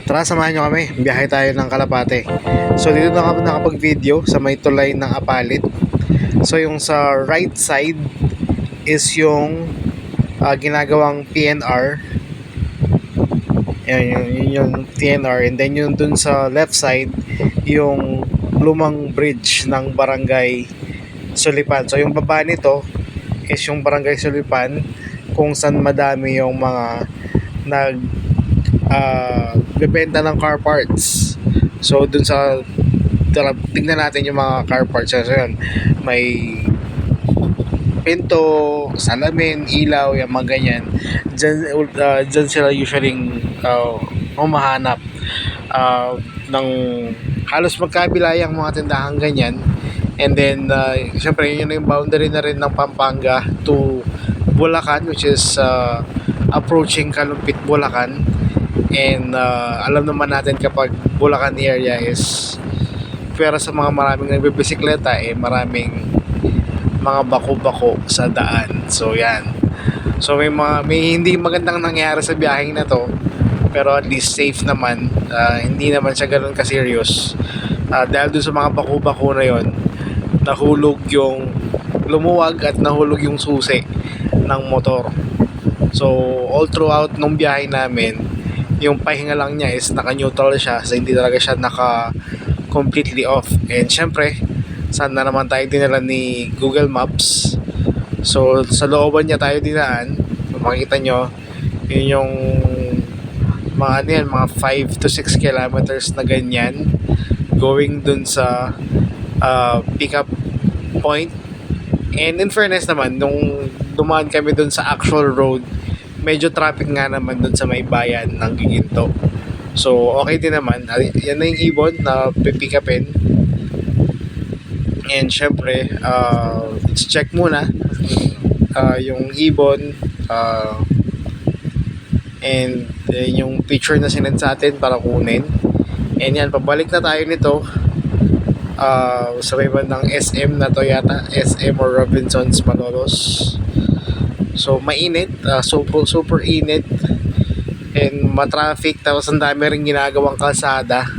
Tara, samahan nyo kami. Biyahe tayo ng Kalapate. So, dito na kami nakapag-video sa may tulay ng Apalit. So, yung sa right side is yung ginagawang PNR. Yun yung PNR. And then yung dun sa left side, yung lumang bridge ng Barangay Sulipan. So, yung baba nito is yung Barangay Sulipan, kung saan madami yung mga bebenta ng car parts. So dun sa tingnan natin yung mga car parts. So yun, may pinto, salamin, ilaw, yung mga ganyan. Dyan sila usually humahanap ng halos magkabilayang mga tindahan ganyan. And then syempre yun yung boundary na rin ng Pampanga to Bulacan, which is approaching Kalumpit, Bulacan. And alam naman natin kapag Bulacan area is pera sa mga maraming nagbibisikleta, maraming mga bako-bako sa daan. So yan. So may hindi magandang nangyari sa biyaheng na to, pero at least safe naman. Hindi naman siya ganoon ka-serious. Dahil dun sa mga bako-bako na yon, nahulog yung lumuwag at nahulog yung susi ng motor. So all throughout nung biyahe namin, yung pahinga lang niya is naka-neutral siya, so hindi talaga siya completely off. And syempre, saan na naman tayo dinala ni Google Maps. So sa looban niya tayo dinaan. Kung makikita nyo, yun yung mga 5 to 6 kilometers na ganyan going dun sa pick-up point. And in fairness naman, nung dumaan kami dun sa actual road, medyo traffic nga naman dun sa may bayan ng Giginto. So okay din naman. Yan na yung ibon na pipick upin. And syempre let's check muna yung ibon, and yung picture na sinend sa atin para kunin. And yan, pabalik na tayo nito sa may bandang SM na to yata, SM or Robinsons Malolos. So mainit, super init, and matraffic, tapos ang dami rin ginagawang kalsada.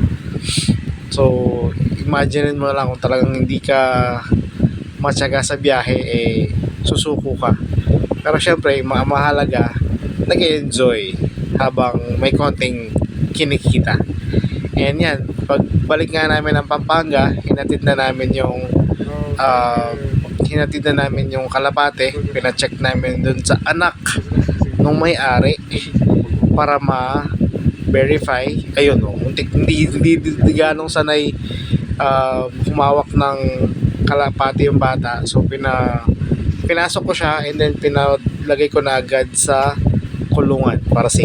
So imagine mo lang kung talagang hindi ka matyaga sa biyahe, susuko ka. Pero syempre mahalaga, nag-enjoy habang may konting kinikita. And yan, pagbalik nga namin ng Pampanga, hinatid na namin yung Kalapate. Pina-check namin dun sa anak nung may-ari para ma-verify. Ayun, hindi ganong sanay humawak ng kalapati yung bata. So pinasok ko siya, and then pinalagay ko na agad sa kulungan para safe.